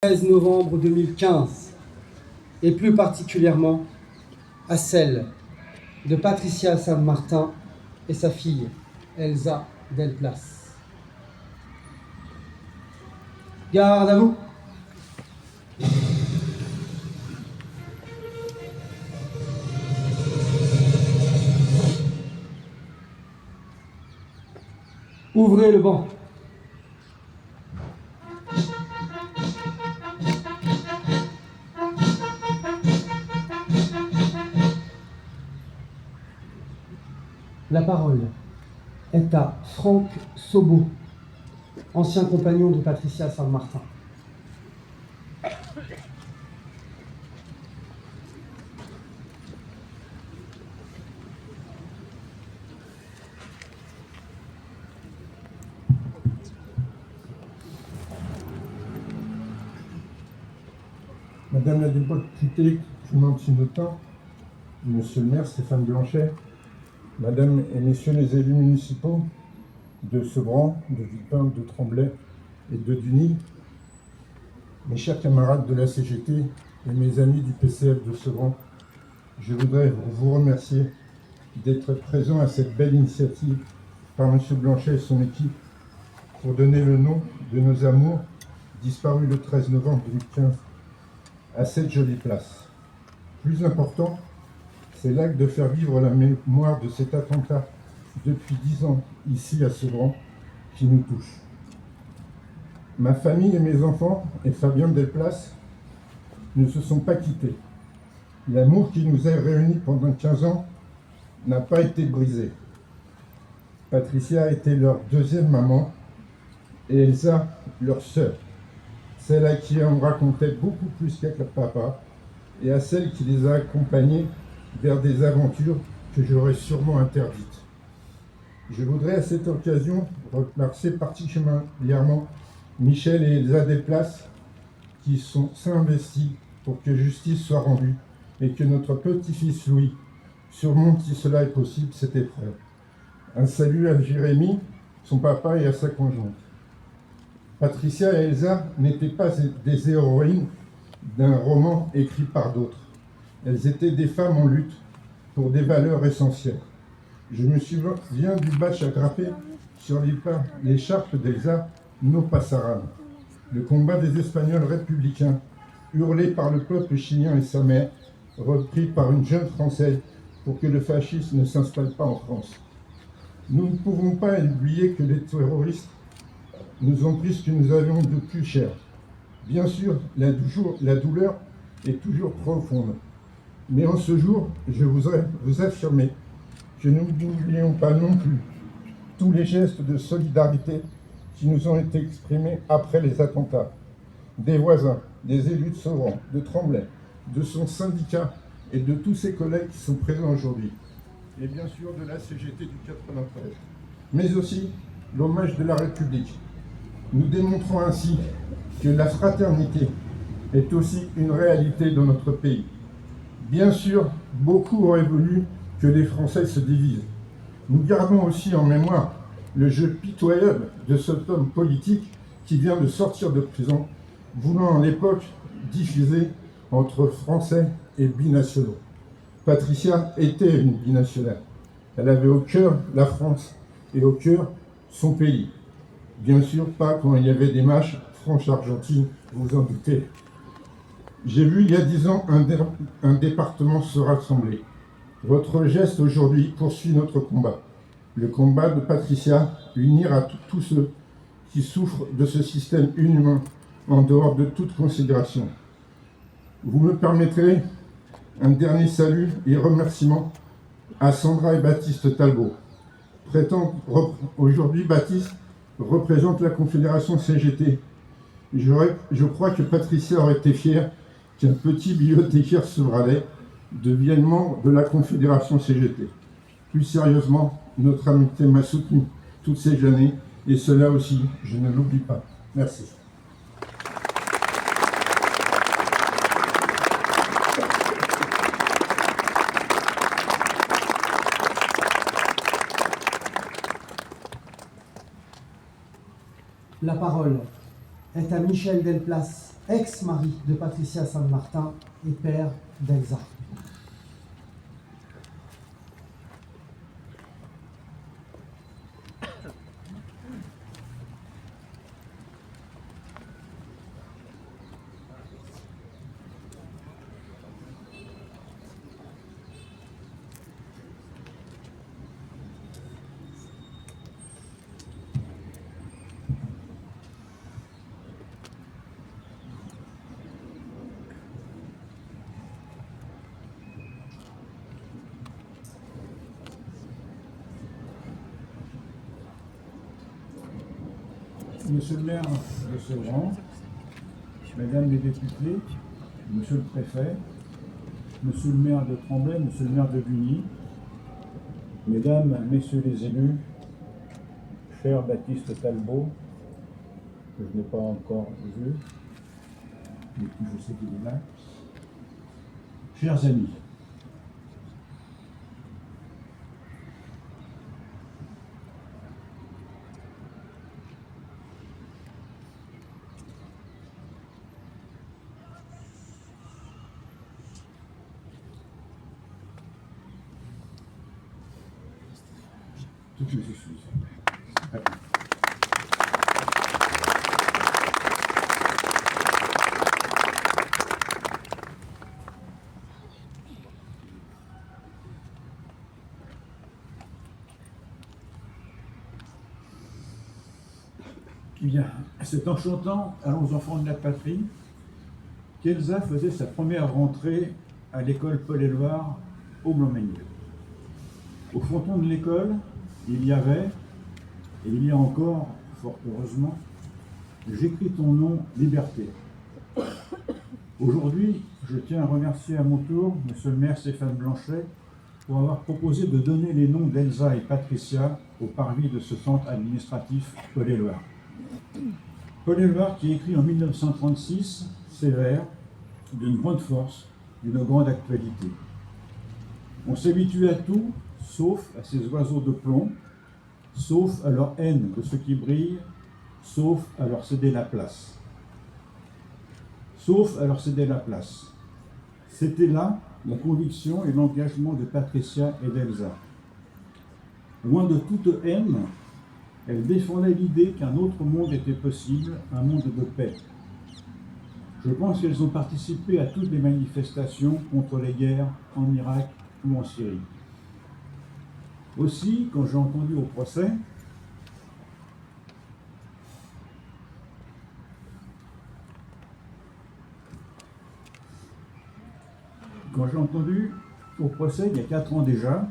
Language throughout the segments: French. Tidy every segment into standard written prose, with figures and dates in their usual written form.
13 novembre 2015, et plus particulièrement à celle de Patricia San Martin et sa fille Elsa Delplace. Garde à vous. Ouvrez le banc. La parole est à Franck Sobo, ancien compagnon de Patricia San Martin. Madame la députée Clément Sinotin, Monsieur le maire Stéphane Blanchet, Madame et Messieurs les élus municipaux de Sevran, de Villepin, de Tremblay et de Duny, mes chers camarades de la CGT et mes amis du PCF de Sevran, je voudrais vous remercier d'être présents à cette belle initiative par Monsieur Blanchet et son équipe pour donner le nom de nos amours disparus le 13 novembre 2015 à cette jolie place. Plus important, c'est l'acte de faire vivre la mémoire de cet attentat depuis 10 ans ici à Sevran qui nous touche. Ma famille et mes enfants et Fabien Delplace ne se sont pas quittés. L'amour qui nous a réunis pendant 15 ans n'a pas été brisé. Patricia était leur deuxième maman et Elsa leur sœur. Celle à qui on racontait beaucoup plus qu'à papa, et à celle qui les a accompagnés vers des aventures que j'aurais sûrement interdites. Je voudrais à cette occasion remercier particulièrement Michel et Elsa Delplace qui sont s'investis pour que justice soit rendue et que notre petit-fils Louis surmonte, si cela est possible, cette épreuve. Un salut à Jérémy, son papa, et à sa conjointe. Patricia et Elsa n'étaient pas des héroïnes d'un roman écrit par d'autres. Elles étaient des femmes en lutte pour des valeurs essentielles. Je me souviens du badge agrafé sur l'écharpe d'Elsa, No Pasaran, le combat des Espagnols républicains, hurlé par le peuple chilien et sa mère, repris par une jeune Française pour que le fascisme ne s'installe pas en France. Nous ne pouvons pas oublier que les terroristes nous ont pris ce que nous avions de plus cher. Bien sûr, la douleur est toujours profonde. Mais en ce jour, je voudrais vous affirmer que nous n'oublions pas non plus tous les gestes de solidarité qui nous ont été exprimés après les attentats. Des voisins, des élus de Sevran, de Tremblay, de son syndicat et de tous ses collègues qui sont présents aujourd'hui. Et bien sûr de la CGT du 93. Mais aussi l'hommage de la République. Nous démontrons ainsi que la fraternité est aussi une réalité dans notre pays. Bien sûr, beaucoup auraient voulu que les Français se divisent. Nous gardons aussi en mémoire le jeu pitoyable de cet homme politique qui vient de sortir de prison, voulant à l'époque diffuser entre Français et binationaux. Patricia était une binationale. Elle avait au cœur la France et au cœur son pays. Bien sûr, pas quand il y avait des matchs France-Argentine, vous en doutez. J'ai vu il y a 10 ans un département se rassembler. Votre geste aujourd'hui poursuit notre combat. Le combat de Patricia, unir à tous ceux qui souffrent de ce système inhumain en dehors de toute considération. Vous me permettrez un dernier salut et remerciement à Sandra et Baptiste Talbot. Aujourd'hui, Baptiste représente la Confédération CGT. Je crois que Patricia aurait été fière qu'un petit bibliothécaire sevranais devienne membre de la Confédération CGT. Plus sérieusement, notre amitié m'a soutenu toutes ces années, et cela aussi, je ne l'oublie pas. Merci. La parole est à Michel Delplace, ex-mari de Patricia San Martin et père d'Elsa. Monsieur le maire de Sevran, Mesdames les députés, Monsieur le préfet, Monsieur le maire de Tremblay, Monsieur le maire de Bugny, Mesdames, Messieurs les élus, cher Baptiste Talbot, que je n'ai pas encore vu, mais qui je sais qu'il est là, chers amis, toutes mes excuses. Bien, c'est en chantant « Allons enfants de la patrie » qu'Elsa faisait sa première rentrée à l'école Paul-Éluard au Blanc-Mesnil. Au fronton de l'école, il y avait, et il y a encore, fort heureusement, j'écris ton nom, Liberté. Aujourd'hui, je tiens à remercier à mon tour Monsieur le maire Stéphane Blanchet pour avoir proposé de donner les noms d'Elsa et Patricia au parvis de ce centre administratif Paul-Éluard. Paul-Éluard qui écrit en 1936 ces vers d'une grande force, d'une grande actualité. On s'habitue à tout, sauf à ces oiseaux de plomb, sauf à leur haine de ce qui brille, sauf à leur céder la place. Sauf à leur céder la place. C'était là la conviction et l'engagement de Patricia et d'Elsa. Loin de toute haine, elles défendaient l'idée qu'un autre monde était possible, un monde de paix. Je pense qu'elles ont participé à toutes les manifestations contre les guerres en Irak ou en Syrie. Aussi, quand j'ai entendu au procès, il y a 4 ans déjà,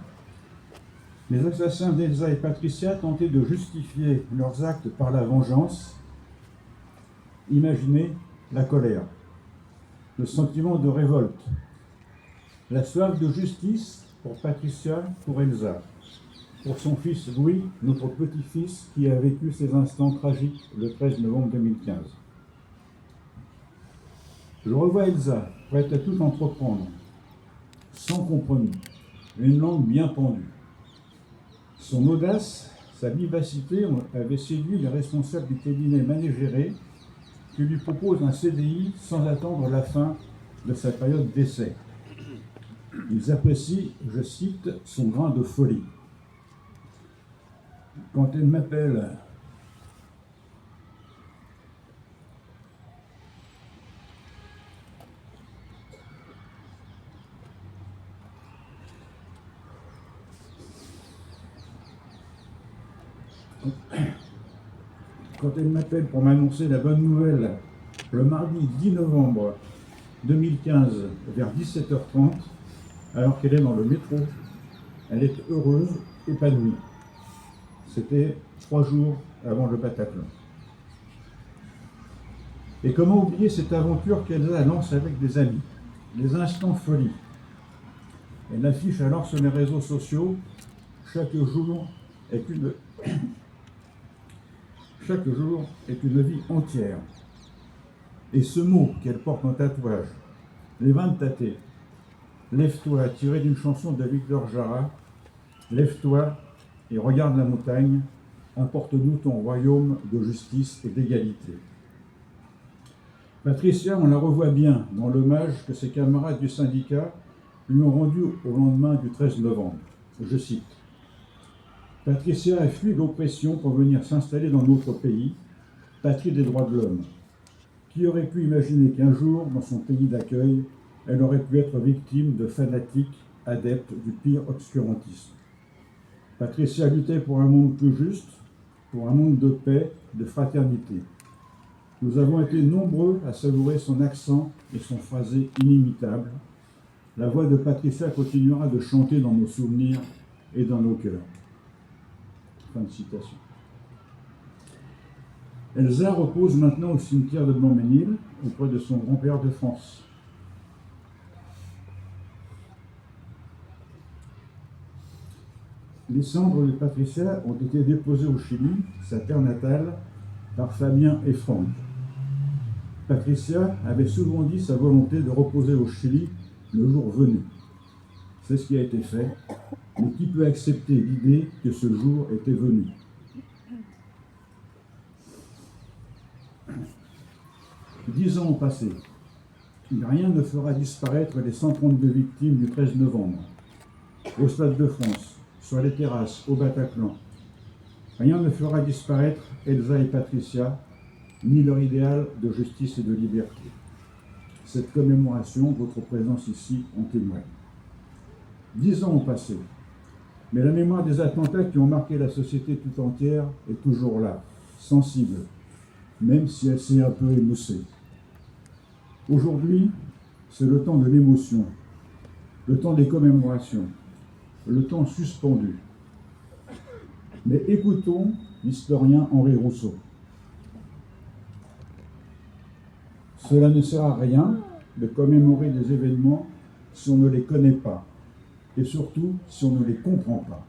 les assassins d'Elsa et Patricia tentaient de justifier leurs actes par la vengeance. Imaginez la colère, le sentiment de révolte, la soif de justice pour Patricia, pour Elsa, pour son fils Louis, notre petit-fils qui a vécu ces instants tragiques le 13 novembre 2015. Je revois Elsa, prête à tout entreprendre, sans compromis, une langue bien pendue. Son audace, sa vivacité avaient séduit les responsables du cabinet Manégéré qui lui proposent un CDI sans attendre la fin de sa période d'essai. Ils apprécient, je cite, son grain de folie. Quand elle m'appelle pour m'annoncer la bonne nouvelle le mardi 10 novembre 2015 vers 17h30, alors qu'elle est dans le métro, elle est heureuse, épanouie. C'était 3 jours avant le Bataclan. Et comment oublier cette aventure qu'Elsa lance avec des amis, les instants folie. Elle affiche alors sur les réseaux sociaux « Chaque jour est une vie entière ». Et ce mot qu'elle porte en tatouage, les 20 tâtés, lève-toi, tiré d'une chanson de Victor Jara, lève-toi et regarde la montagne, emporte-nous ton royaume de justice et d'égalité. Patricia, on la revoit bien dans l'hommage que ses camarades du syndicat lui ont rendu au lendemain du 13 novembre. Je cite: « Patricia a fui l'oppression pour venir s'installer dans notre pays, patrie des droits de l'homme. Qui aurait pu imaginer qu'un jour, dans son pays d'accueil, elle aurait pu être victime de fanatiques adeptes du pire obscurantisme. Patricia luttait pour un monde plus juste, pour un monde de paix, de fraternité. Nous avons été nombreux à savourer son accent et son phrasé inimitable. La voix de Patricia continuera de chanter dans nos souvenirs et dans nos cœurs. » Fin de citation. Elsa repose maintenant au cimetière de Blanc-Ménil, auprès de son grand-père de France. Les cendres de Patricia ont été déposées au Chili, sa terre natale, par Fabien et Franck. Patricia avait souvent dit sa volonté de reposer au Chili le jour venu. C'est ce qui a été fait, mais qui peut accepter l'idée que ce jour était venu? 10 ans ont passé. Rien ne fera disparaître les 132 victimes du 13 novembre. Au Stade de France, sur les terrasses, au Bataclan. Rien ne fera disparaître Elsa et Patricia, ni leur idéal de justice et de liberté. Cette commémoration, votre présence ici, en témoigne. 10 ans ont passé, mais la mémoire des attentats qui ont marqué la société tout entière est toujours là, sensible, même si elle s'est un peu émoussée. Aujourd'hui, c'est le temps de l'émotion, le temps des commémorations, le temps suspendu. Mais écoutons l'historien Henri Rousseau. Cela ne sert à rien de commémorer des événements si on ne les connaît pas, et surtout si on ne les comprend pas.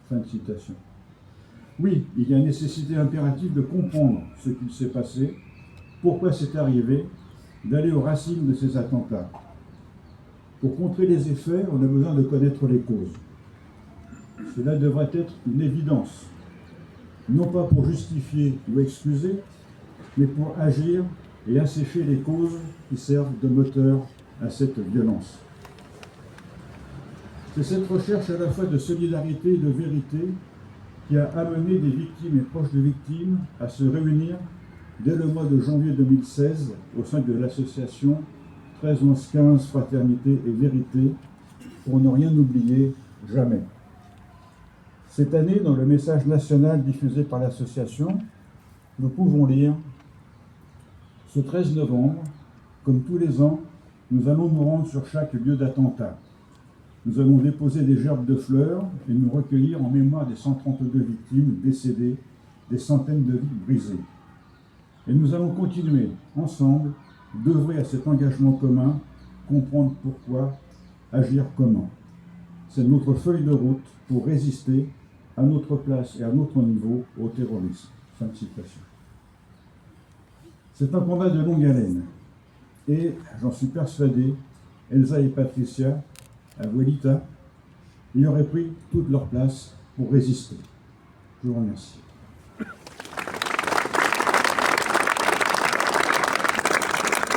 Fin de citation. Oui, il y a nécessité impérative de comprendre ce qu'il s'est passé, pourquoi c'est arrivé, d'aller aux racines de ces attentats. Pour contrer les effets, on a besoin de connaître les causes. Cela devrait être une évidence, non pas pour justifier ou excuser, mais pour agir et assécher les causes qui servent de moteur à cette violence. C'est cette recherche à la fois de solidarité et de vérité qui a amené des victimes et proches de victimes à se réunir dès le mois de janvier 2016 au sein de l'association 13-11-15 Fraternité et Vérité pour ne rien oublier jamais. Cette année, dans le message national diffusé par l'association, nous pouvons lire: ce 13 novembre, comme tous les ans, nous allons nous rendre sur chaque lieu d'attentat. Nous allons déposer des gerbes de fleurs et nous recueillir en mémoire des 132 victimes décédées, des centaines de vies brisées. Et nous allons continuer, ensemble, d'œuvrer à cet engagement commun, comprendre pourquoi, agir comment. C'est notre feuille de route pour résister à notre place et à notre niveau au terrorisme. Fin de citation. C'est un combat de longue haleine. Et, j'en suis persuadé, Elsa et Patricia, Abuelita, y auraient pris toute leur place pour résister. Je vous remercie.